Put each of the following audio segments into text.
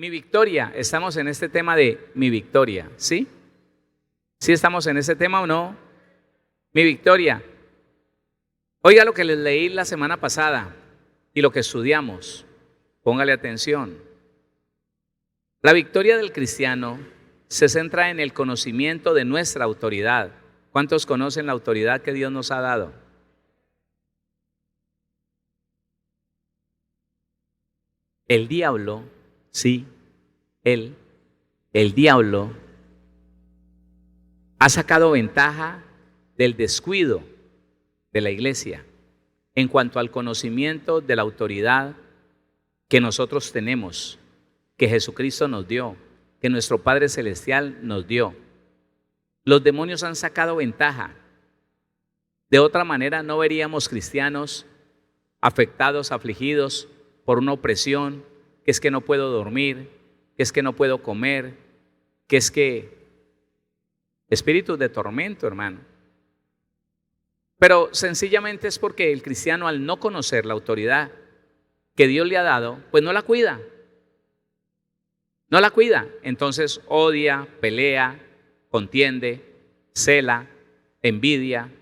Mi victoria, estamos en este tema de mi victoria, ¿sí? ¿Sí estamos en ese tema o no? Mi victoria. Oiga lo que les leí la semana pasada y lo que estudiamos. Póngale atención. La victoria del cristiano se centra en el conocimiento de nuestra autoridad. ¿Cuántos conocen la autoridad que Dios nos ha dado? El diablo, sí, el diablo ha sacado ventaja del descuido de la iglesia en cuanto al conocimiento de la autoridad que nosotros tenemos, que Jesucristo nos dio, que nuestro Padre Celestial nos dio. Los demonios han sacado ventaja. De otra manera no veríamos cristianos afectados, afligidos por una opresión, que es que no puedo dormir, que es que no puedo comer, que es que espíritus de tormento, hermano. Pero sencillamente es porque el cristiano, al no conocer la autoridad que Dios le ha dado, pues no la cuida. No la cuida. Entonces odia, pelea, contiende, cela, envidia.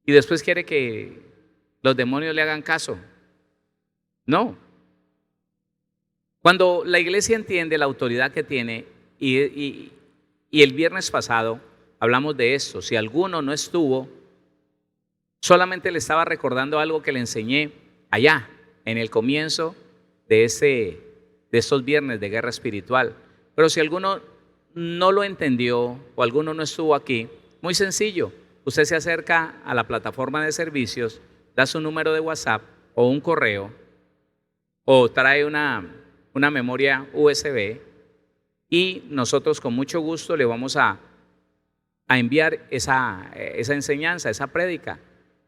Y después quiere que los demonios le hagan caso. No. Cuando la iglesia entiende la autoridad que tiene, y el viernes pasado hablamos de esto, si alguno no estuvo, solamente le estaba recordando algo que le enseñé allá, en el comienzo de estos viernes de guerra espiritual. Pero si alguno no lo entendió o alguno no estuvo aquí, muy sencillo, usted se acerca a la plataforma de servicios, da su número de WhatsApp o un correo, o trae una memoria USB, y nosotros con mucho gusto le vamos a enviar esa enseñanza, esa prédica.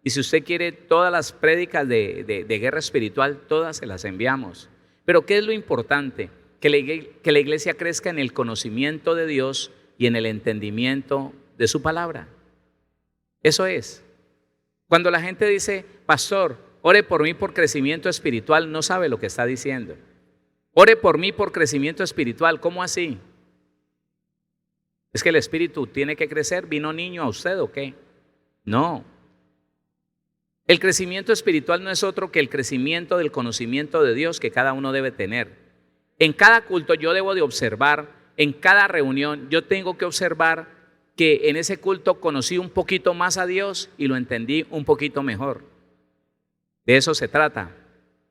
Y si usted quiere todas las prédicas de guerra espiritual, todas se las enviamos. Pero ¿qué es lo importante? Que la iglesia crezca en el conocimiento de Dios y en el entendimiento de su palabra. Eso es. Cuando la gente dice, pastor, ore por mí por crecimiento espiritual, no sabe lo que está diciendo. Ore por mí por crecimiento espiritual, ¿cómo así? ¿Es que el espíritu tiene que crecer? ¿Vino niño a usted o qué? No. El crecimiento espiritual no es otro que el crecimiento del conocimiento de Dios que cada uno debe tener. En cada culto yo debo de observar, en cada reunión yo tengo que observar que en ese culto conocí un poquito más a Dios y lo entendí un poquito mejor. De eso se trata.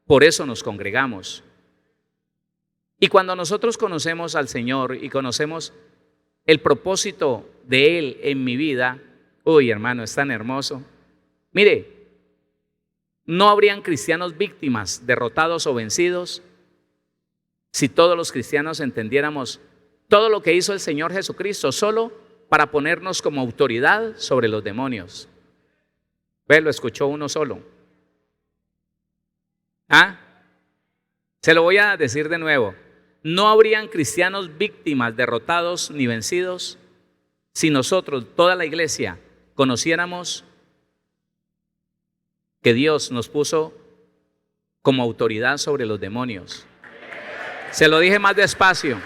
Por eso nos congregamos. Y cuando nosotros conocemos al Señor y conocemos el propósito de Él en mi vida, uy, hermano, es tan hermoso. Mire, no habrían cristianos víctimas, derrotados o vencidos, si todos los cristianos entendiéramos todo lo que hizo el Señor Jesucristo solo para ponernos como autoridad sobre los demonios. ¿Ve? Lo escuchó uno solo. Se lo voy a decir de nuevo. No habrían cristianos víctimas, derrotados ni vencidos si nosotros, toda la iglesia, conociéramos que Dios nos puso como autoridad sobre los demonios. Se lo dije más despacio.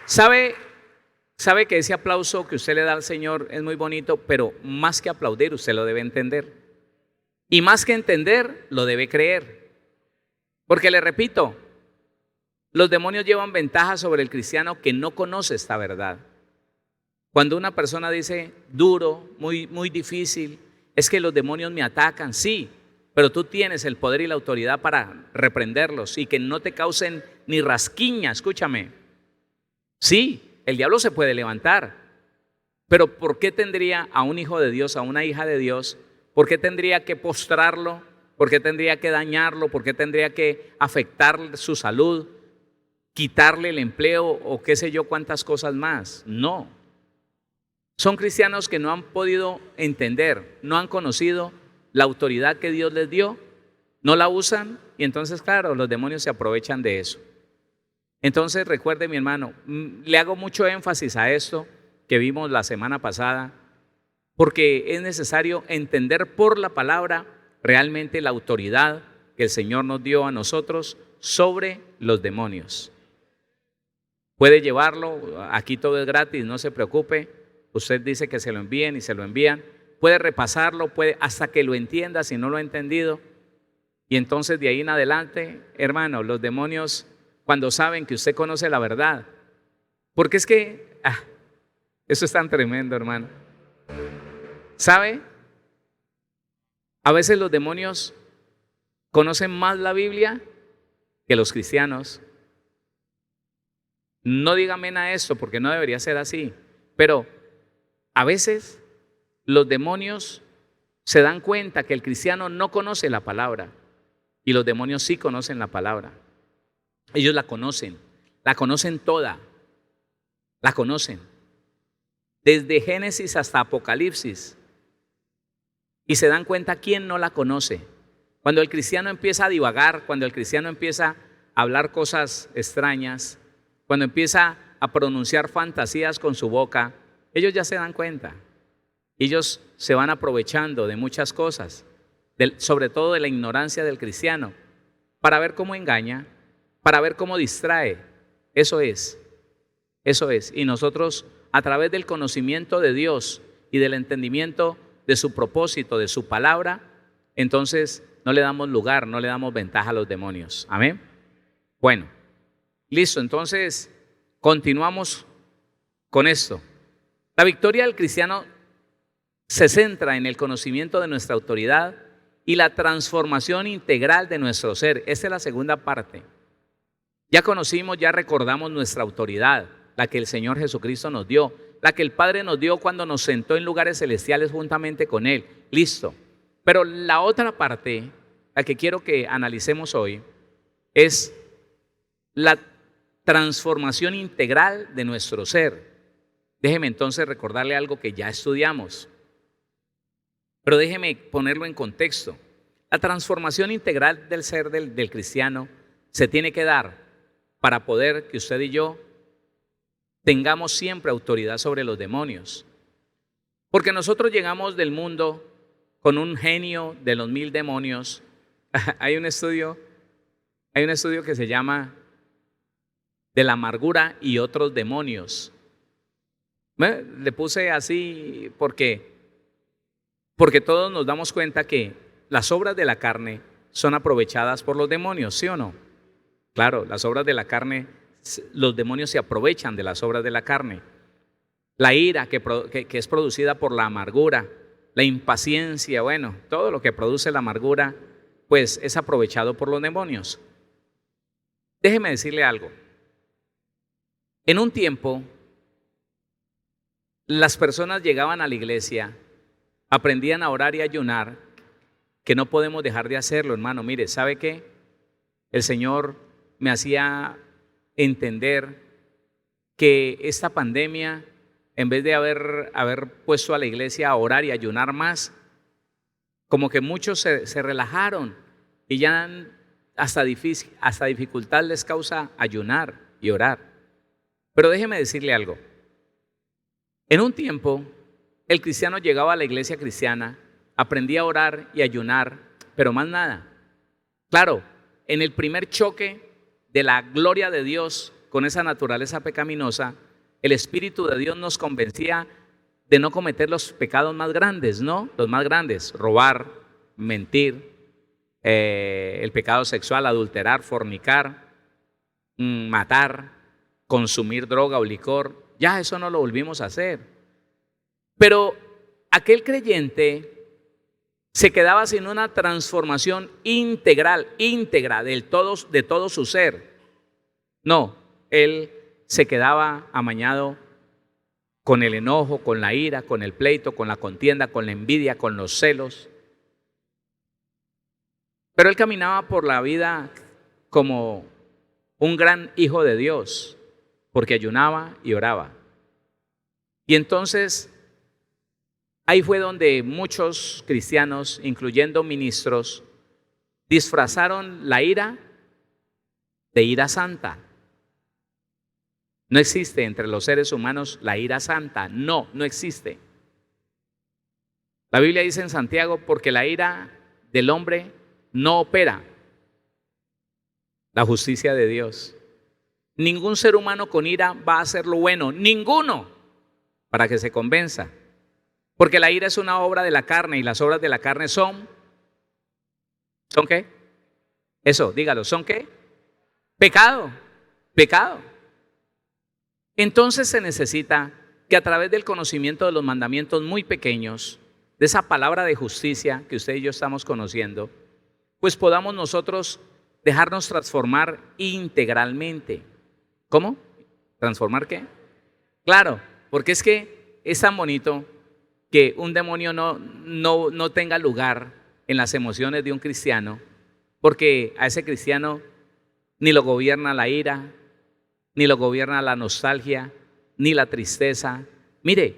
¿Sabe que ese aplauso que usted le da al Señor es muy bonito, pero más que aplaudir, usted lo debe entender? Y más que entender, lo debe creer. Porque le repito, los demonios llevan ventaja sobre el cristiano que no conoce esta verdad. Cuando una persona dice duro, muy difícil, es que los demonios me atacan, sí, pero tú tienes el poder y la autoridad para reprenderlos y que no te causen ni rasquiña, escúchame. Sí, el diablo se puede levantar, pero ¿por qué tendría a un hijo de Dios, a una hija de Dios? ¿Por qué tendría que postrarlo? ¿Por qué tendría que dañarlo? ¿Por qué tendría que afectar su salud? ¿Quitarle el empleo o qué sé yo cuántas cosas más? No. Son cristianos que no han podido entender, no han conocido la autoridad que Dios les dio, no la usan y entonces, claro, los demonios se aprovechan de eso. Entonces, recuerde, mi hermano, le hago mucho énfasis a esto que vimos la semana pasada, porque es necesario entender por la palabra realmente la autoridad que el Señor nos dio a nosotros sobre los demonios. Puede llevarlo, aquí todo es gratis, no se preocupe. Usted dice que se lo envíen y se lo envían. Puede repasarlo, puede hasta que lo entienda si no lo ha entendido. Y entonces de ahí en adelante, hermano, los demonios cuando saben que usted conoce la verdad. Porque es que, eso es tan tremendo, hermano. ¿Sabe? A veces los demonios conocen más la Biblia que los cristianos. No diga amén a esto porque no debería ser así. Pero a veces los demonios se dan cuenta que el cristiano no conoce la palabra y los demonios sí conocen la palabra. Ellos la conocen toda, la conocen. Desde Génesis hasta Apocalipsis. Y se dan cuenta quién no la conoce. Cuando el cristiano empieza a divagar, cuando el cristiano empieza a hablar cosas extrañas, cuando empieza a pronunciar fantasías con su boca, ellos ya se dan cuenta. Ellos se van aprovechando de muchas cosas, sobre todo de la ignorancia del cristiano, para ver cómo engaña, para ver cómo distrae. Eso es. Y nosotros, a través del conocimiento de Dios y del entendimiento de su propósito, de su palabra, entonces no le damos lugar, no le damos ventaja a los demonios. Amén. Bueno, listo, entonces continuamos con esto. La victoria del cristiano se centra en el conocimiento de nuestra autoridad y la transformación integral de nuestro ser. Esta es la segunda parte. Ya conocimos, ya recordamos nuestra autoridad, la que el Señor Jesucristo nos dio, la que el Padre nos dio cuando nos sentó en lugares celestiales juntamente con Él. Listo. Pero la otra parte, la que quiero que analicemos hoy, es la transformación integral de nuestro ser. Déjeme entonces recordarle algo que ya estudiamos. Pero déjeme ponerlo en contexto. La transformación integral del ser del cristiano se tiene que dar para poder que usted y yo tengamos siempre autoridad sobre los demonios. Porque nosotros llegamos del mundo con un genio de los 1000 demonios. Hay un estudio que se llama De la amargura y otros demonios. Le puse así porque todos nos damos cuenta que las obras de la carne son aprovechadas por los demonios, ¿sí o no? Claro, las obras de la carne, los demonios se aprovechan de las obras de la carne. La ira que es producida por la amargura, la impaciencia, bueno, todo lo que produce la amargura, pues es aprovechado por los demonios. Déjeme decirle algo. En un tiempo, las personas llegaban a la iglesia, aprendían a orar y ayunar, que no podemos dejar de hacerlo, hermano. Mire, ¿sabe qué? El Señor me hacía entender que esta pandemia, en vez de haber puesto a la iglesia a orar y ayunar más, como que muchos se relajaron y ya hasta dificultad les causa ayunar y orar. Pero déjeme decirle algo. En un tiempo, el cristiano llegaba a la iglesia cristiana, aprendía a orar y ayunar, pero más nada. Claro, en el primer choque de la gloria de Dios con esa naturaleza pecaminosa, el Espíritu de Dios nos convencía de no cometer los pecados más grandes, ¿no? Los más grandes: robar, mentir, el pecado sexual, adulterar, fornicar, matar, consumir droga o licor. Ya eso no lo volvimos a hacer. Pero aquel creyente se quedaba sin una transformación íntegra de todo su ser. No, él se quedaba amañado con el enojo, con la ira, con el pleito, con la contienda, con la envidia, con los celos. Pero él caminaba por la vida como un gran hijo de Dios, porque ayunaba y oraba. Y entonces ahí fue donde muchos cristianos, incluyendo ministros, disfrazaron la ira de ira santa. No existe entre los seres humanos la ira santa. No existe. La Biblia dice en Santiago, porque la ira del hombre no opera la justicia de Dios. Ningún ser humano con ira va a hacer lo bueno, ninguno, para que se convenza. Porque la ira es una obra de la carne y las obras de la carne ¿son qué? Eso, dígalo, ¿son qué? Pecado, pecado. Entonces se necesita que a través del conocimiento de los mandamientos muy pequeños, de esa palabra de justicia que usted y yo estamos conociendo, pues podamos nosotros dejarnos transformar integralmente. ¿Cómo? ¿Transformar qué? Claro, porque es que es tan bonito que un demonio no tenga lugar en las emociones de un cristiano, porque a ese cristiano ni lo gobierna la ira, ni lo gobierna la nostalgia, ni la tristeza. Mire,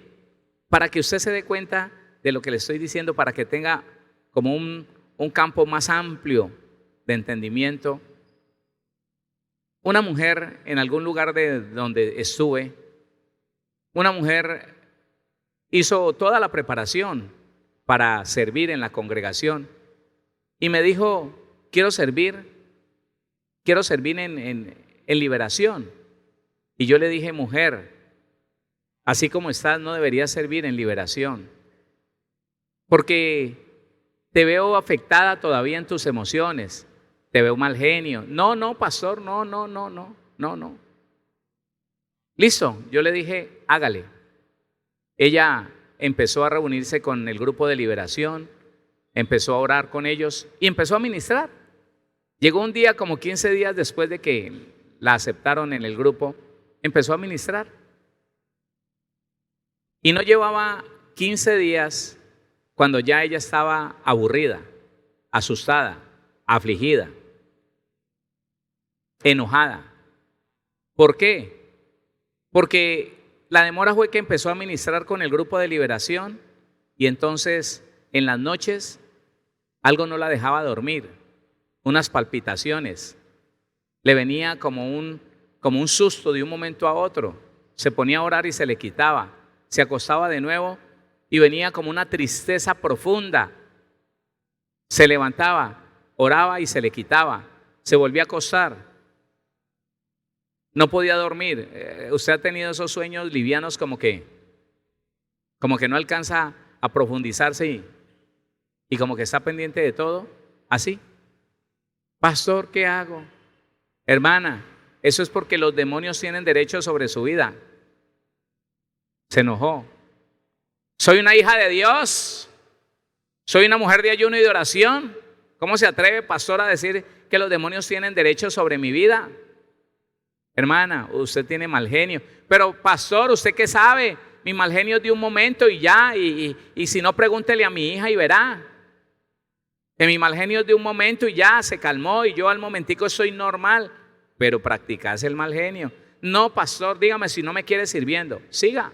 para que usted se dé cuenta de lo que le estoy diciendo, para que tenga como un campo más amplio de entendimiento, una mujer en algún lugar de donde estuve, una mujer hizo toda la preparación para servir en la congregación y me dijo, quiero servir en liberación. Y yo le dije, mujer, así como estás no deberías servir en liberación, porque te veo afectada todavía en tus emociones, te veo mal genio. No, pastor, no. Listo, yo le dije, hágale. Ella empezó a reunirse con el grupo de liberación, empezó a orar con ellos y empezó a ministrar. Llegó un día, como 15 días después de que la aceptaron en el grupo, empezó a ministrar. Y no llevaba 15 días cuando ya ella estaba aburrida, asustada, afligida, enojada. ¿Por qué? Porque la demora fue que empezó a ministrar con el grupo de liberación y entonces en las noches algo no la dejaba dormir, unas palpitaciones. Le venía como un susto de un momento a otro. Se ponía a orar y se le quitaba. Se acostaba de nuevo y venía como una tristeza profunda. Se levantaba, oraba y se le quitaba. Se volvía a acostar. No podía dormir. ¿Usted ha tenido esos sueños livianos como que no alcanza a profundizarse y como que está pendiente de todo? Así. Pastor, ¿qué hago? Hermana, eso es porque los demonios tienen derecho sobre su vida. Se enojó. Soy una hija de Dios. Soy una mujer de ayuno y de oración. ¿Cómo se atreve, pastor, a decir que los demonios tienen derecho sobre mi vida? Hermana, usted tiene mal genio. Pero pastor, ¿usted qué sabe? Mi mal genio es de un momento y ya. Y si no, pregúntele a mi hija y verá. Que mi mal genio es de un momento y ya se calmó y yo al momentico soy normal. Pero practicas el mal genio. No, pastor, dígame si no me quiere sirviendo. Siga.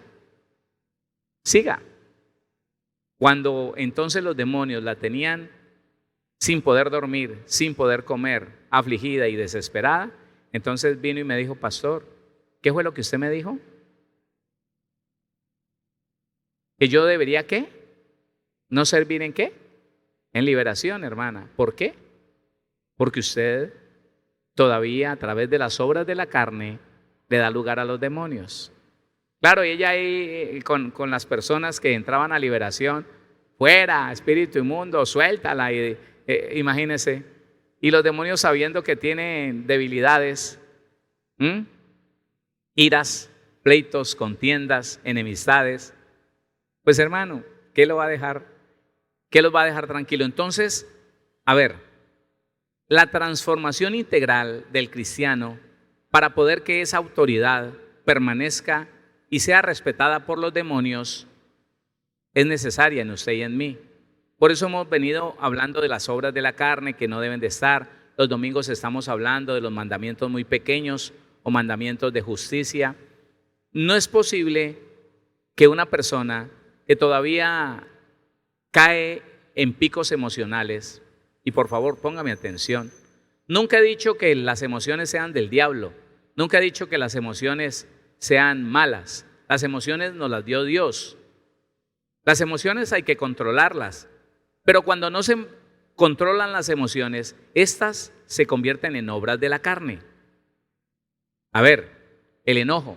Cuando entonces los demonios la tenían sin poder dormir, sin poder comer, afligida y desesperada, entonces vino y me dijo, pastor, ¿qué fue lo que usted me dijo? ¿Que yo debería qué? ¿No servir en qué? En liberación, hermana. ¿Por qué? Porque usted todavía a través de las obras de la carne le da lugar a los demonios. Claro, y ella ahí con las personas que entraban a liberación, fuera, espíritu inmundo, suéltala, imagínese. Y los demonios sabiendo que tienen debilidades, iras, pleitos, contiendas, enemistades, pues hermano, ¿qué lo va a dejar? ¿Qué los va a dejar tranquilo? Entonces, a ver, la transformación integral del cristiano para poder que esa autoridad permanezca y sea respetada por los demonios es necesaria en usted y en mí. Por eso hemos venido hablando de las obras de la carne que no deben de estar. Los domingos estamos hablando de los mandamientos muy pequeños o mandamientos de justicia. No es posible que una persona que todavía cae en picos emocionales, y por favor póngame atención, nunca he dicho que las emociones sean del diablo, nunca he dicho que las emociones sean malas. Las emociones nos las dio Dios. Las emociones hay que controlarlas, pero cuando no se controlan las emociones, estas se convierten en obras de la carne. A ver, el enojo.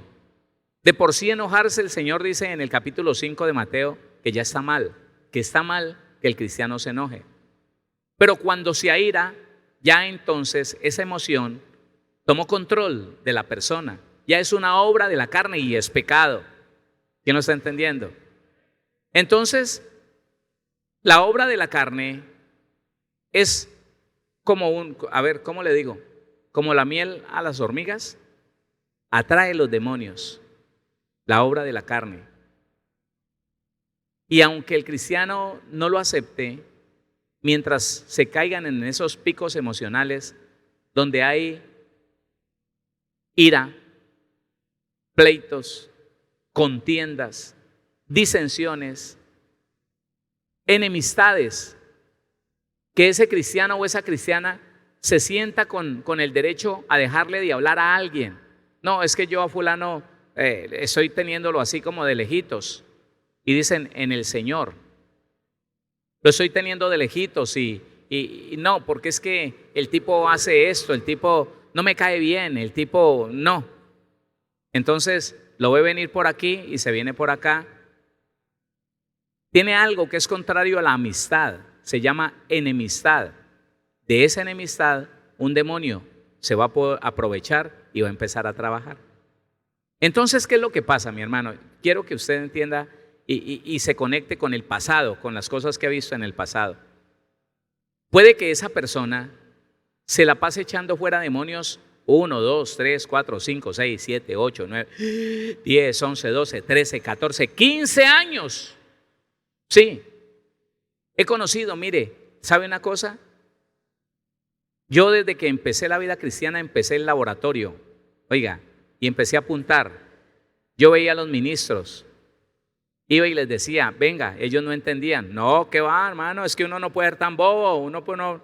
De por sí enojarse, el Señor dice en el capítulo 5 de Mateo que ya está mal, que está mal que el cristiano se enoje. Pero cuando se aira, ya entonces esa emoción tomó control de la persona. Ya es una obra de la carne y es pecado. ¿Quién lo está entendiendo? Entonces, la obra de la carne es como a ver, ¿cómo le digo? Como la miel a las hormigas, atrae los demonios, la obra de la carne. Y aunque el cristiano no lo acepte, mientras se caigan en esos picos emocionales donde hay ira, pleitos, contiendas, disensiones, enemistades, que ese cristiano o esa cristiana se sienta con el derecho a dejarle de hablar a alguien. No, es que yo a fulano estoy teniéndolo así como de lejitos. Y dicen en el Señor. Lo estoy teniendo de lejitos y no, porque es que el tipo hace esto, el tipo no me cae bien, el tipo no. Entonces lo ve venir por aquí y se viene por acá. Tiene algo que es contrario a la amistad, se llama enemistad. De esa enemistad, un demonio se va a poder aprovechar y va a empezar a trabajar. Entonces, ¿qué es lo que pasa, mi hermano? Quiero que usted entienda y se conecte con el pasado, con las cosas que ha visto en el pasado. Puede que esa persona se la pase echando fuera demonios 1, 2, 3, 4, 5, 6, 7, 8, 9, 10, 11, 12, 13, 14, 15 años. Sí, he conocido, mire, ¿sabe una cosa? Yo desde que empecé la vida cristiana empecé el laboratorio, oiga, y empecé a apuntar. Yo veía a los ministros, iba y les decía, venga, ellos no entendían. No, ¿qué va, hermano? Es que uno no puede ser tan bobo, uno puede no.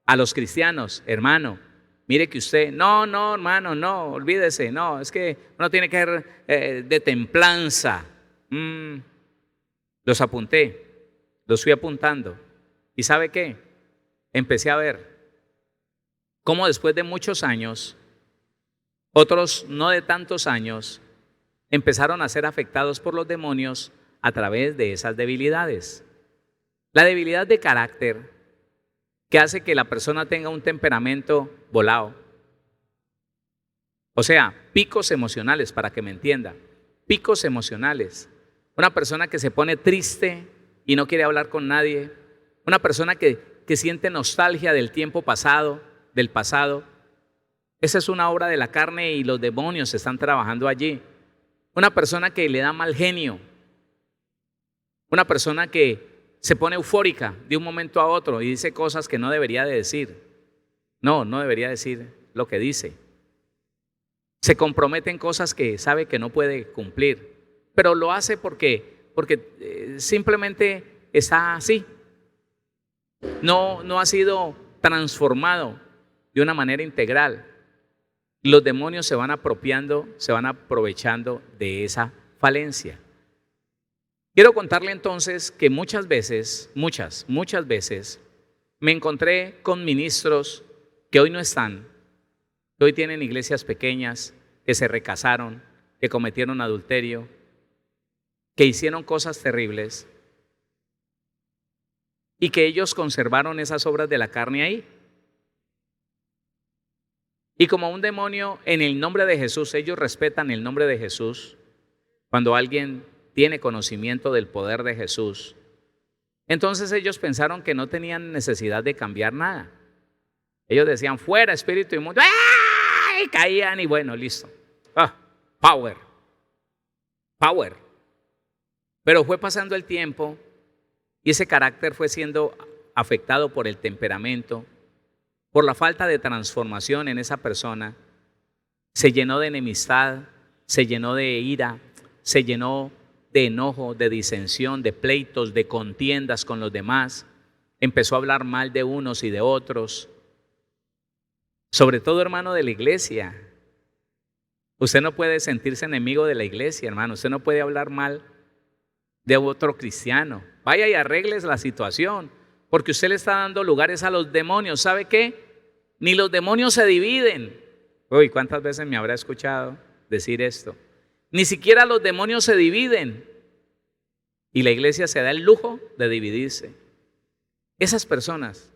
A los cristianos, hermano, mire que usted, no, hermano, no, olvídese, no, es que uno tiene que ser de templanza. Los apunté, los fui apuntando. ¿Y sabe qué? Empecé a ver cómo después de muchos años, otros no de tantos años, empezaron a ser afectados por los demonios a través de esas debilidades. La debilidad de carácter que hace que la persona tenga un temperamento volado. O sea, picos emocionales, para que me entienda. Picos emocionales. Una persona que se pone triste y no quiere hablar con nadie. Una persona que siente nostalgia del tiempo pasado, del pasado. Esa es una obra de la carne y los demonios están trabajando allí. Una persona que le da mal genio. Una persona que se pone eufórica de un momento a otro y dice cosas que no debería de decir. No debería decir lo que dice. Se compromete en cosas que sabe que no puede cumplir, pero lo hace porque simplemente está así. No ha sido transformado de una manera integral. Los demonios se van apropiando, se van aprovechando de esa falencia. Quiero contarle entonces que muchas veces me encontré con ministros que hoy no están, que hoy tienen iglesias pequeñas, que se recasaron, que cometieron adulterio, que hicieron cosas terribles y que ellos conservaron esas obras de la carne ahí. Y como un demonio, en el nombre de Jesús, ellos respetan el nombre de Jesús. Cuando alguien tiene conocimiento del poder de Jesús, entonces ellos pensaron que no tenían necesidad de cambiar nada. Ellos decían, fuera espíritu inmundo, ¡ay! Y caían y bueno, listo. Power. Pero fue pasando el tiempo y ese carácter fue siendo afectado por el temperamento, por la falta de transformación en esa persona. Se llenó de enemistad, se llenó de ira, se llenó de enojo, de disensión, de pleitos, de contiendas con los demás. Empezó a hablar mal de unos y de otros. Sobre todo, hermano, de la iglesia. Usted no puede sentirse enemigo de la iglesia, hermano. Usted no puede hablar mal de otro cristiano. Vaya y arregles la situación. porque usted le está dando lugares a los demonios. ¿Sabe qué? Ni los demonios se dividen. Uy, ¿cuántas veces me habrá escuchado decir esto? Ni siquiera los demonios se dividen. Y la iglesia se da el lujo de dividirse. Esas personas,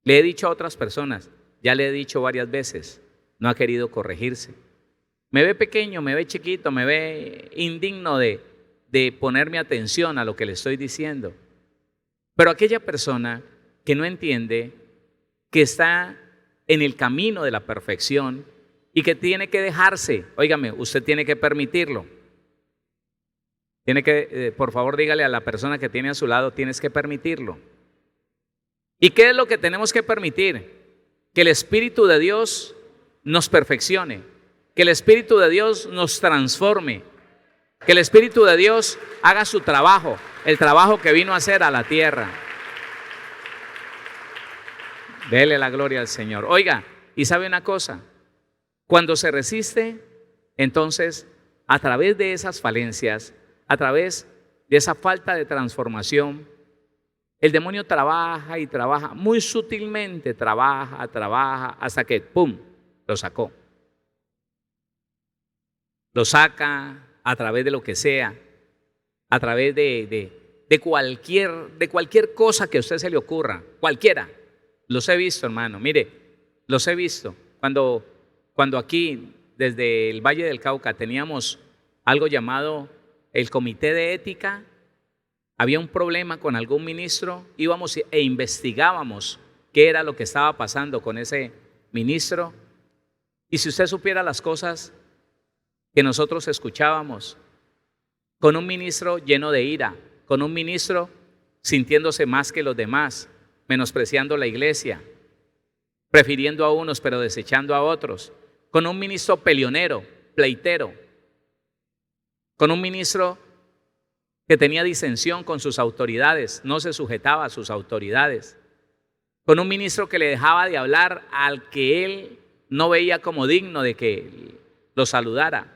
le he dicho a otras personas, ya le he dicho varias veces, no ha querido corregirse. Me ve pequeño, me ve chiquito, me ve indigno de ponerme atención a lo que le estoy diciendo. Pero aquella persona que no entiende que está en el camino de la perfección y que tiene que dejarse, óigame, usted tiene que permitirlo. Tiene que, por favor, dígale a la persona que tiene a su lado, tienes que permitirlo. ¿Y qué es lo que tenemos que permitir? Que el Espíritu de Dios nos perfeccione, que el Espíritu de Dios nos transforme, que el Espíritu de Dios haga su trabajo, el trabajo que vino a hacer a la tierra. Dele la gloria al Señor. Oiga, y sabe una cosa, cuando se resiste, entonces, a través de esas falencias, a través de esa falta de transformación, el demonio trabaja y trabaja, muy sutilmente trabaja, hasta que, ¡pum!, lo sacó. Lo saca a través de lo que sea, a través de cualquier cosa que a usted se le ocurra, cualquiera. Los he visto, hermano, mire, los he visto. Cuando aquí, desde el Valle del Cauca, teníamos algo llamado el Comité de Ética, había un problema con algún ministro, íbamos e investigábamos qué era lo que estaba pasando con ese ministro. Y si usted supiera las cosas que nosotros escuchábamos, con un ministro lleno de ira, con un ministro sintiéndose más que los demás, menospreciando la iglesia, prefiriendo a unos pero desechando a otros, con un ministro peleonero, pleitero, con un ministro que tenía disensión con sus autoridades, no se sujetaba a sus autoridades, con un ministro que le dejaba de hablar al que él no veía como digno de que lo saludara.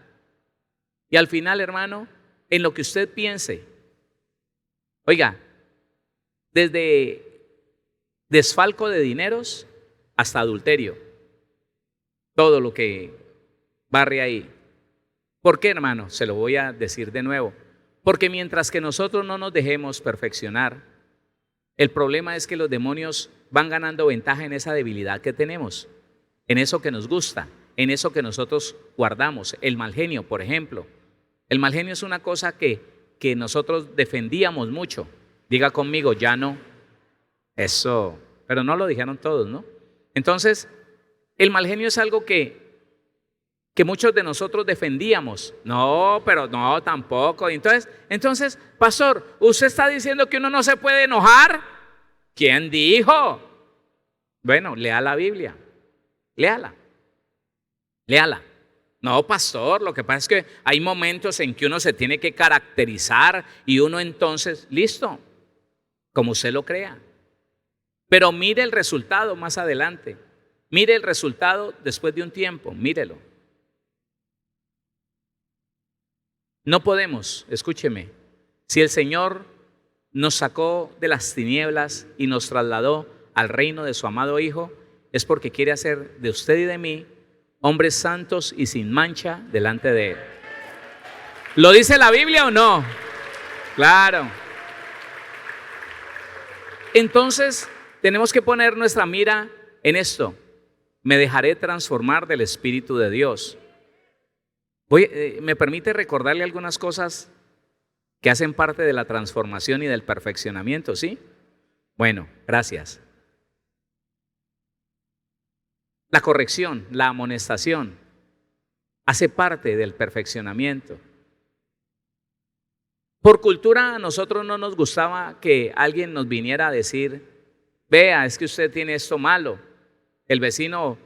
Y al final, hermano, en lo que usted piense, oiga, desde desfalco de dineros hasta adulterio, todo lo que barre ahí. ¿Por qué, hermano? Se lo voy a decir de nuevo. Porque mientras que nosotros no nos dejemos perfeccionar, el problema es que los demonios van ganando ventaja en esa debilidad que tenemos, en eso que nos gusta, en eso que nosotros guardamos. El mal genio, por ejemplo. El mal genio es una cosa que nosotros defendíamos mucho. Diga conmigo, ya no. Eso, pero no lo dijeron todos, ¿no? Entonces, el mal genio es algo que muchos de nosotros defendíamos. No, pero no, tampoco. Entonces, pastor, ¿usted está diciendo que uno no se puede enojar? ¿Quién dijo? Bueno, lea la Biblia. Léala. No, pastor, lo que pasa es que hay momentos en que uno se tiene que caracterizar y uno entonces, listo, como usted lo crea. Pero mire el resultado más adelante. Mire el resultado después de un tiempo, mírelo. No podemos, escúcheme, si el Señor nos sacó de las tinieblas y nos trasladó al reino de su amado Hijo, es porque quiere hacer de usted y de mí hombres santos y sin mancha delante de Él. ¿Lo dice la Biblia o no? Claro. Entonces, tenemos que poner nuestra mira en esto. Me dejaré transformar del Espíritu de Dios. ¿Me permite recordarle algunas cosas que hacen parte de la transformación y del perfeccionamiento? ¿Sí? Bueno, gracias. La corrección, la amonestación, hace parte del perfeccionamiento. Por cultura a nosotros no nos gustaba que alguien nos viniera a decir, vea, es que usted tiene esto malo. El vecino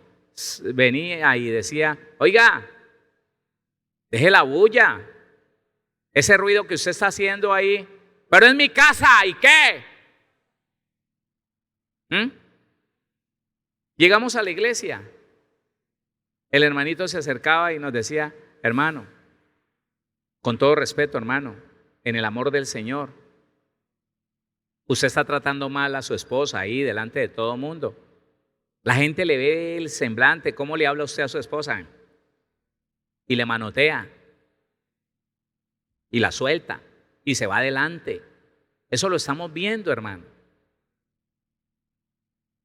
venía y decía, oiga, deje la bulla, ese ruido que usted está haciendo ahí, pero es mi casa, ¿y qué? Llegamos a la iglesia, el hermanito se acercaba y nos decía, hermano, con todo respeto, hermano, en el amor del Señor, Usted está tratando mal a su esposa ahí delante de todo el mundo. La gente le ve el semblante, cómo le habla usted a su esposa. Y le manotea. Y la suelta. Y se va adelante. Eso lo estamos viendo, hermano.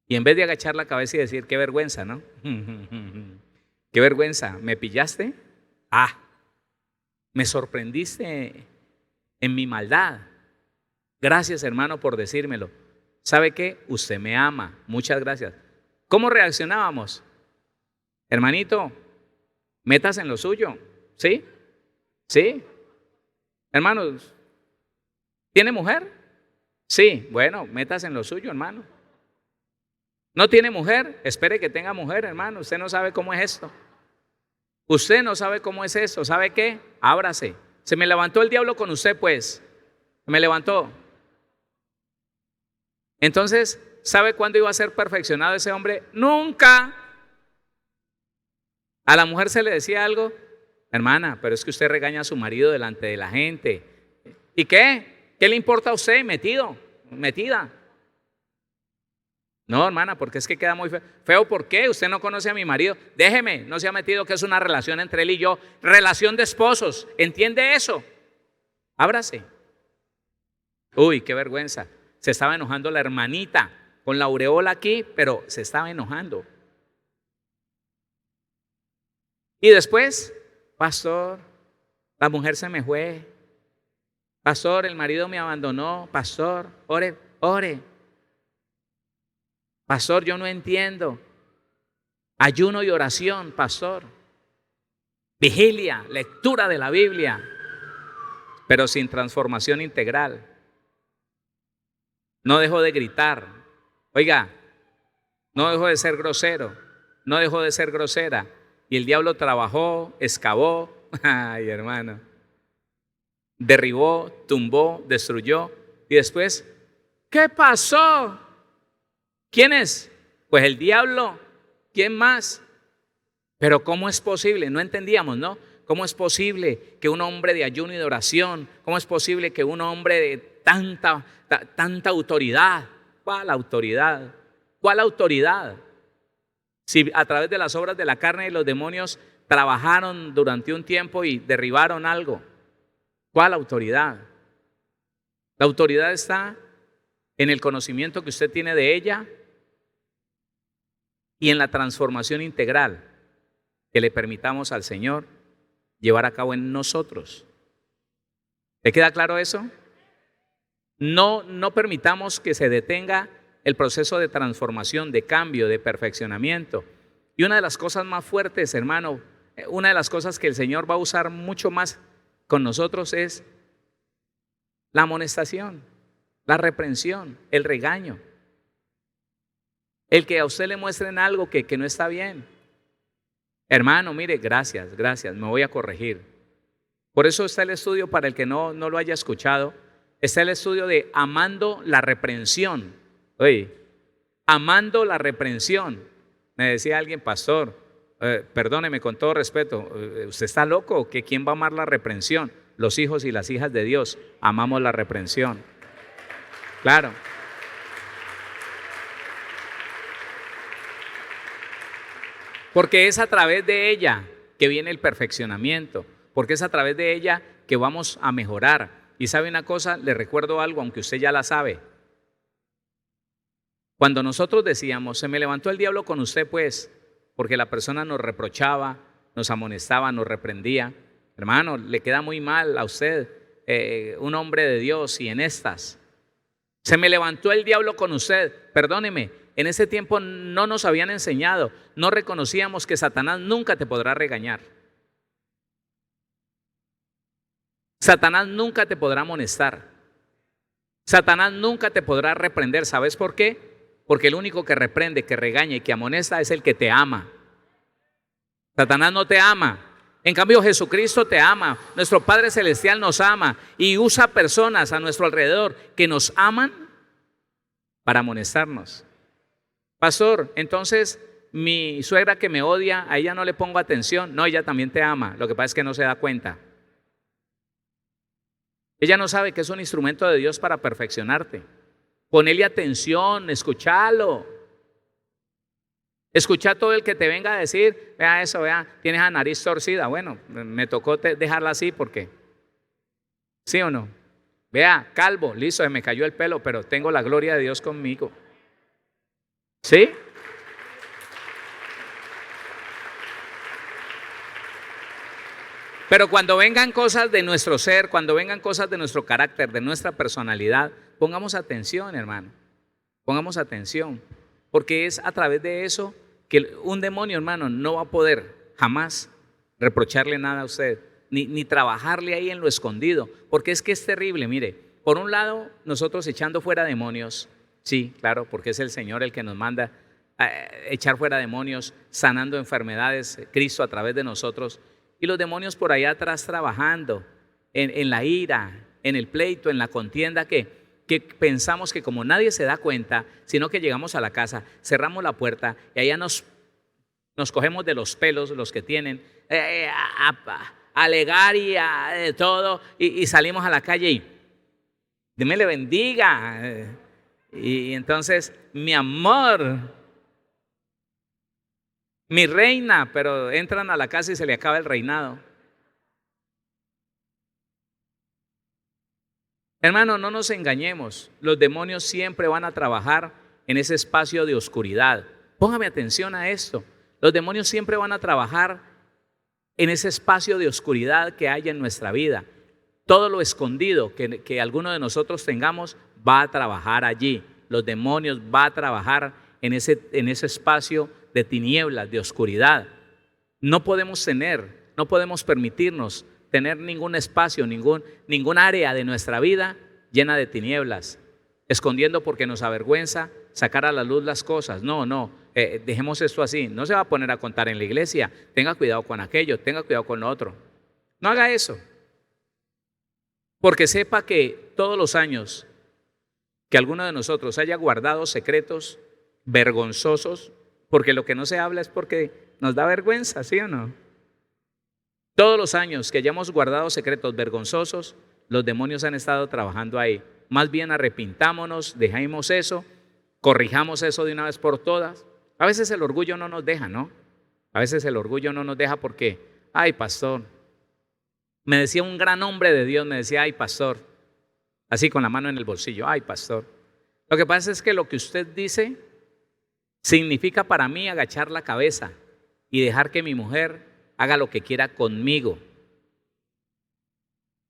Y en vez de agachar la cabeza y decir, qué vergüenza, ¿no? Qué vergüenza, ¿me pillaste? Ah, me sorprendiste en mi maldad. Gracias, hermano, por decírmelo. ¿Sabe qué? Usted me ama. Muchas gracias. ¿Cómo reaccionábamos? Hermanito, metas en lo suyo. ¿Sí? ¿Sí? Hermanos, ¿tiene mujer? Sí, bueno, metas en lo suyo, hermano. ¿No tiene mujer? Espere que tenga mujer, hermano. Usted no sabe cómo es esto. Usted no sabe cómo es esto. ¿Sabe qué? Ábrase. Se me levantó el diablo con usted, pues. Me levantó. Entonces, ¿sabe cuándo iba a ser perfeccionado ese hombre? Nunca. A la mujer se le decía algo, hermana, pero es que usted regaña a su marido delante de la gente. ¿Y qué? ¿Qué le importa a usted? Metida. No, hermana, porque es que queda muy feo. ¿Feo por qué? Usted no conoce a mi marido. Déjeme, no se ha metido que es una relación entre él y yo. Relación de esposos. ¿Entiende eso? Ábrase. Uy, qué vergüenza. Se estaba enojando la hermanita con la aureola aquí, pero se estaba enojando. Y después, pastor, la mujer se me fue. Pastor, el marido me abandonó. Pastor, ore. Pastor, yo no entiendo. Ayuno y oración, pastor. Vigilia, lectura de la Biblia, pero sin transformación integral. No dejó de gritar. Oiga, no dejó de ser grosero, no dejó de ser grosera. Y el diablo trabajó, excavó, ay hermano, derribó, tumbó, destruyó. Y después, ¿qué pasó? ¿Quién es? Pues el diablo. ¿Quién más? Pero ¿cómo es posible? No entendíamos, ¿no? ¿Cómo es posible que un hombre de ayuno y de oración, cómo es posible que un hombre de tanta autoridad? ¿Cuál autoridad? ¿Cuál autoridad? Si a través de las obras de la carne y los demonios trabajaron durante un tiempo y derribaron algo. ¿Cuál autoridad? La autoridad está en el conocimiento que usted tiene de ella y en la transformación integral que le permitamos al Señor llevar a cabo en nosotros. ¿Le queda claro eso? No permitamos que se detenga el proceso de transformación, de cambio, de perfeccionamiento. Y una de las cosas más fuertes, hermano, una de las cosas que el Señor va a usar mucho más con nosotros es la amonestación, la reprensión, el regaño. El que a usted le muestren algo que no está bien. Hermano, mire, gracias, me voy a corregir. Por eso está el estudio, para el que no lo haya escuchado, está el estudio de amando la reprensión. Oye, amando la reprensión. Me decía alguien, pastor, perdóneme con todo respeto, ¿usted está loco? ¿Que quién va a amar la reprensión? Los hijos y las hijas de Dios amamos la reprensión. Claro. Porque es a través de ella que viene el perfeccionamiento, porque es a través de ella que vamos a mejorar. Y sabe una cosa, le recuerdo algo, aunque usted ya la sabe. Cuando nosotros decíamos, se me levantó el diablo con usted, pues, porque la persona nos reprochaba, nos amonestaba, nos reprendía. Hermano, le queda muy mal a usted, un hombre de Dios, y en estas. Se me levantó el diablo con usted, perdóneme. En ese tiempo no nos habían enseñado, no reconocíamos que Satanás nunca te podrá regañar. Satanás nunca te podrá amonestar. Satanás nunca te podrá reprender. ¿Sabes por qué? Porque el único que reprende, que regaña y que amonesta es el que te ama. Satanás no te ama. En cambio, Jesucristo te ama. Nuestro Padre Celestial nos ama y usa personas a nuestro alrededor que nos aman para amonestarnos. Pastor, entonces mi suegra que me odia, a ella no le pongo atención. No, ella también te ama. Lo que pasa es que no se da cuenta. Ella no sabe que es un instrumento de Dios para perfeccionarte. Ponele atención, escúchalo. Escucha a todo el que te venga a decir, vea eso, vea, tienes la nariz torcida. Bueno, me tocó dejarla así porque, ¿sí o no? Vea, calvo, listo, se me cayó el pelo, pero tengo la gloria de Dios conmigo. ¿Sí? Pero cuando vengan cosas de nuestro ser, cuando vengan cosas de nuestro carácter, de nuestra personalidad, pongamos atención, hermano. Pongamos atención. Porque es a través de eso que un demonio, hermano, no va a poder jamás reprocharle nada a usted, ni trabajarle ahí en lo escondido. Porque es que es terrible, mire. Por un lado, nosotros echando fuera demonios, sí, claro, porque es el Señor el que nos manda a echar fuera demonios, sanando enfermedades, Cristo a través de nosotros. Y los demonios por allá atrás trabajando en la ira, en el pleito, en la contienda que pensamos que como nadie se da cuenta, sino que llegamos a la casa, cerramos la puerta y allá nos cogemos de los pelos los que tienen, a alegar y de todo y salimos a la calle y Dios me le bendiga. Y entonces, mi amor, mi reina, pero entran a la casa y se le acaba el reinado. Hermano, no nos engañemos, los demonios siempre van a trabajar en ese espacio de oscuridad. Póngame atención a esto, los demonios siempre van a trabajar en ese espacio de oscuridad que hay en nuestra vida. Todo lo escondido que alguno de nosotros tengamos va a trabajar allí. Los demonios va a trabajar en ese espacio de tinieblas, de oscuridad. No podemos permitirnos tener ningún espacio, ningún área de nuestra vida llena de tinieblas, escondiendo porque nos avergüenza sacar a la luz las cosas. No, dejemos esto así. No se va a poner a contar en la iglesia. Tenga cuidado con aquello, tenga cuidado con lo otro. No haga eso. Porque sepa que todos los años que alguno de nosotros haya guardado secretos vergonzosos, porque lo que no se habla es porque nos da vergüenza, ¿sí o no? Todos los años que hayamos guardado secretos vergonzosos, los demonios han estado trabajando ahí. Más bien arrepintámonos, dejemos eso, corrijamos eso de una vez por todas. A veces el orgullo no nos deja, ¿no? A veces el orgullo no nos deja porque, ay, pastor, me decía un gran hombre de Dios, me decía, ay, pastor, así con la mano en el bolsillo, ay, pastor. Lo que pasa es que lo que usted dice significa para mí agachar la cabeza y dejar que mi mujer haga lo que quiera conmigo.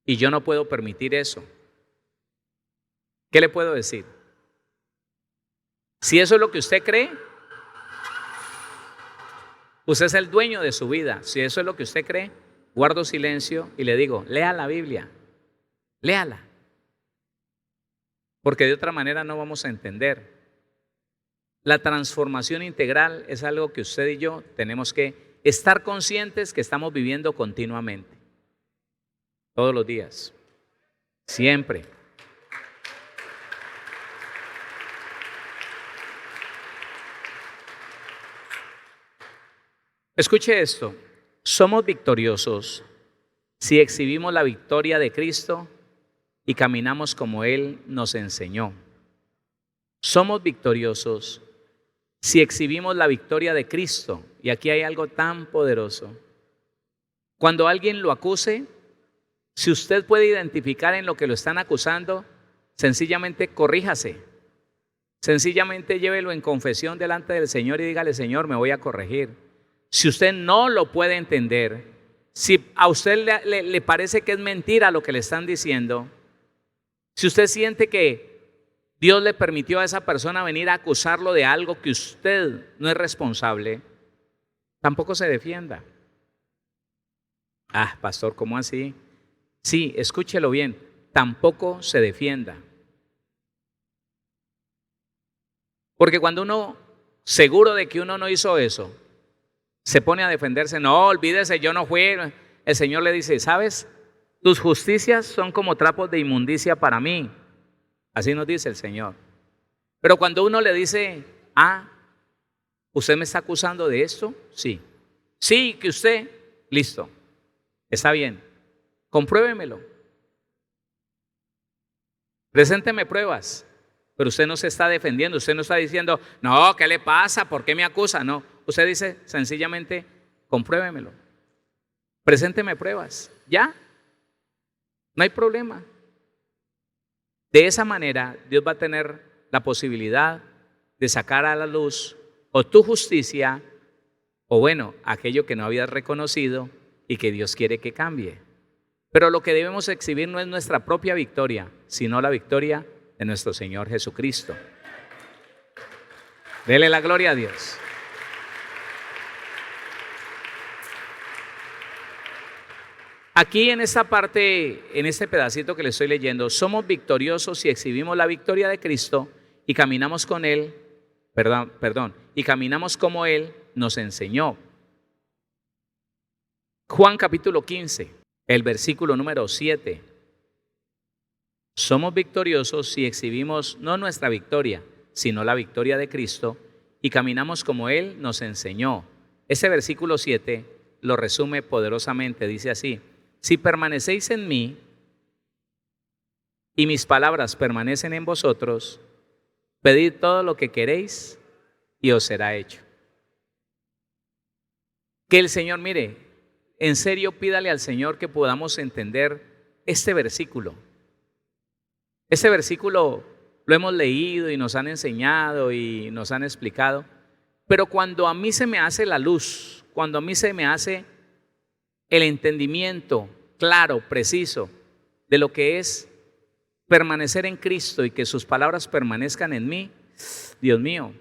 Y yo no puedo permitir eso. ¿Qué le puedo decir? Si eso es lo que usted cree, usted es el dueño de su vida. Si eso es lo que usted cree, guardo silencio y le digo, lea la Biblia, léala. Porque de otra manera no vamos a entender. La transformación integral es algo que usted y yo tenemos que estar conscientes que estamos viviendo continuamente, todos los días, siempre. Escuche esto, somos victoriosos si exhibimos la victoria de Cristo y caminamos como Él nos enseñó. Somos victoriosos si exhibimos la victoria de Cristo. Y aquí hay algo tan poderoso. Cuando alguien lo acuse, si usted puede identificar en lo que lo están acusando, sencillamente corríjase. Sencillamente llévelo en confesión delante del Señor y dígale, Señor, me voy a corregir. Si usted no lo puede entender, si a usted le parece que es mentira lo que le están diciendo, si usted siente que Dios le permitió a esa persona venir a acusarlo de algo que usted no es responsable, tampoco se defienda. Ah, pastor, ¿cómo así? Sí, escúchelo bien, tampoco se defienda. Porque cuando uno, seguro de que uno no hizo eso, se pone a defenderse, no, olvídese, yo no fui. El Señor le dice, ¿sabes? Tus justicias son como trapos de inmundicia para mí. Así nos dice el Señor. Pero cuando uno le dice, ¿usted me está acusando de esto? Sí. Sí, que usted, listo, está bien, compruébemelo. Presénteme pruebas. pero usted no se está defendiendo, usted no está diciendo, no, ¿qué le pasa? ¿Por qué me acusa? No, usted dice sencillamente, compruébemelo, presénteme pruebas, ya, no hay problema. De esa manera, Dios va a tener la posibilidad de sacar a la luz o tu justicia, o bueno, aquello que no habías reconocido y que Dios quiere que cambie. Pero lo que debemos exhibir no es nuestra propia victoria, sino la victoria de nuestro Señor Jesucristo. Dele la gloria a Dios. Aquí en esta parte, en este pedacito que le estoy leyendo, somos victoriosos si exhibimos la victoria de Cristo y caminamos con Él, y caminamos como Él nos enseñó. Juan capítulo 15, el versículo número 7. Somos victoriosos si exhibimos no nuestra victoria, sino la victoria de Cristo y caminamos como Él nos enseñó. Ese versículo 7 lo resume poderosamente, dice así: si permanecéis en mí y mis palabras permanecen en vosotros, pedid todo lo que queréis y os será hecho. Que el Señor, mire, en serio pídale al Señor que podamos entender este versículo. Este versículo lo hemos leído y nos han enseñado y nos han explicado, pero cuando a mí se me hace la luz, cuando a mí se me hace el entendimiento claro, preciso, de lo que es permanecer en Cristo y que sus palabras permanezcan en mí, Dios mío,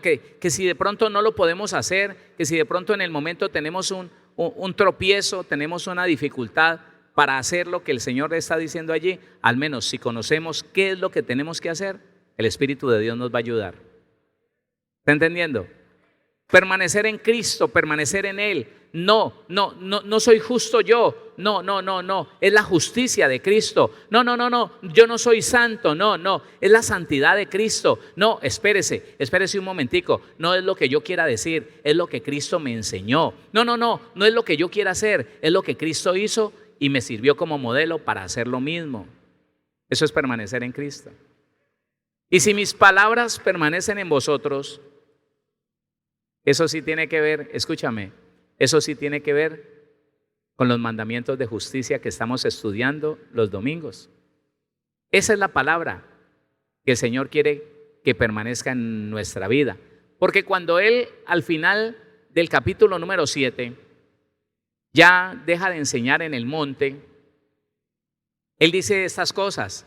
que si de pronto no lo podemos hacer, que si de pronto en el momento tenemos un tropiezo, tenemos una dificultad para hacer lo que el Señor está diciendo allí, al menos si conocemos qué es lo que tenemos que hacer, el Espíritu de Dios nos va a ayudar. ¿Está entendiendo? Permanecer en Cristo, permanecer en Él. No soy justo yo. No. Es la justicia de Cristo. No. Yo no soy santo. No. Es la santidad de Cristo. No, espérese un momentico. No es lo que yo quiera decir, es lo que Cristo me enseñó. No es lo que yo quiera hacer, es lo que Cristo hizo y me sirvió como modelo para hacer lo mismo. Eso es permanecer en Cristo. Y si mis palabras permanecen en vosotros, eso sí tiene que ver, escúchame, eso sí tiene que ver con los mandamientos de justicia que estamos estudiando los domingos. Esa es la palabra que el Señor quiere que permanezca en nuestra vida. Porque cuando Él, al final del capítulo número 7, ya deja de enseñar en el monte, Él dice estas cosas: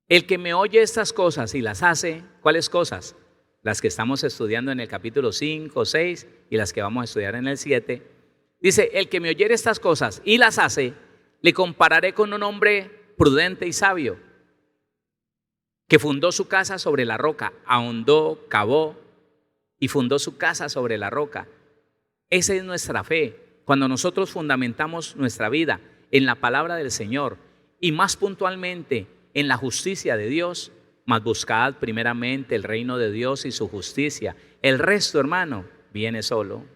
el que me oye estas cosas y las hace, ¿cuáles cosas? Las que estamos estudiando en el capítulo 5, 6 y las que vamos a estudiar en el 7. Dice, el que me oyere estas cosas y las hace, le compararé con un hombre prudente y sabio, que fundó su casa sobre la roca, ahondó, cavó y fundó su casa sobre la roca. Esa es nuestra fe. Cuando nosotros fundamentamos nuestra vida en la palabra del Señor y más puntualmente en la justicia de Dios, mas buscad primeramente el reino de Dios y su justicia. El resto, hermano, viene solo.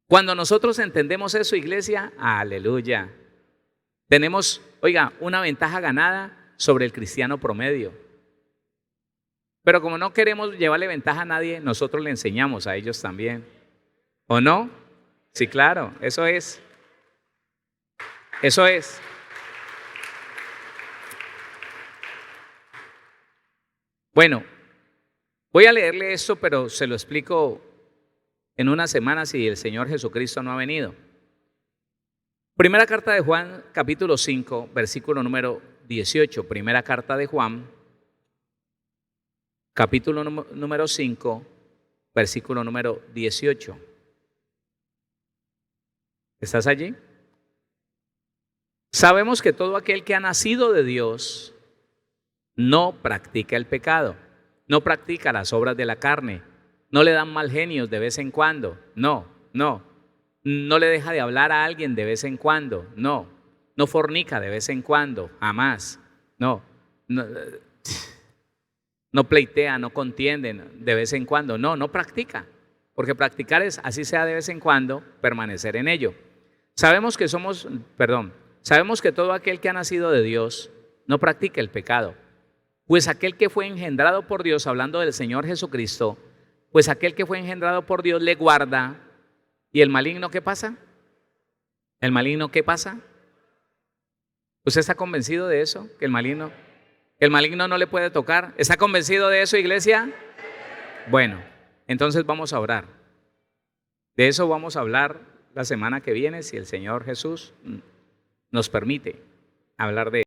Cuando nosotros entendemos eso, iglesia, aleluya, tenemos, oiga, una ventaja ganada sobre el cristiano promedio. Pero como no queremos llevarle ventaja a nadie, nosotros le enseñamos a ellos también. ¿O no? Sí, claro, eso es. Eso es. Bueno, voy a leerle esto, pero se lo explico en unas semanas si el Señor Jesucristo no ha venido. Primera carta de Juan, capítulo 5, versículo número 18. Primera carta de Juan, capítulo número 5, versículo número 18. ¿Estás allí? Sabemos que todo aquel que ha nacido de Dios no practica el pecado, no practica las obras de la carne, no le dan mal genios de vez en cuando, no le deja de hablar a alguien de vez en cuando, no fornica de vez en cuando, jamás, no pleitea, no contiende de vez en cuando, no practica, porque practicar es, así sea de vez en cuando, permanecer en ello. Sabemos que todo aquel que ha nacido de Dios no practique el pecado. Pues aquel que fue engendrado por Dios, hablando del Señor Jesucristo, pues aquel que fue engendrado por Dios le guarda. ¿Y el maligno qué pasa? ¿El maligno qué pasa? ¿Usted está convencido de eso? ¿Que el maligno no le puede tocar? ¿Está convencido de eso, iglesia? Bueno, entonces vamos a orar. De eso vamos a hablar la semana que viene, si el Señor Jesús nos permite hablar de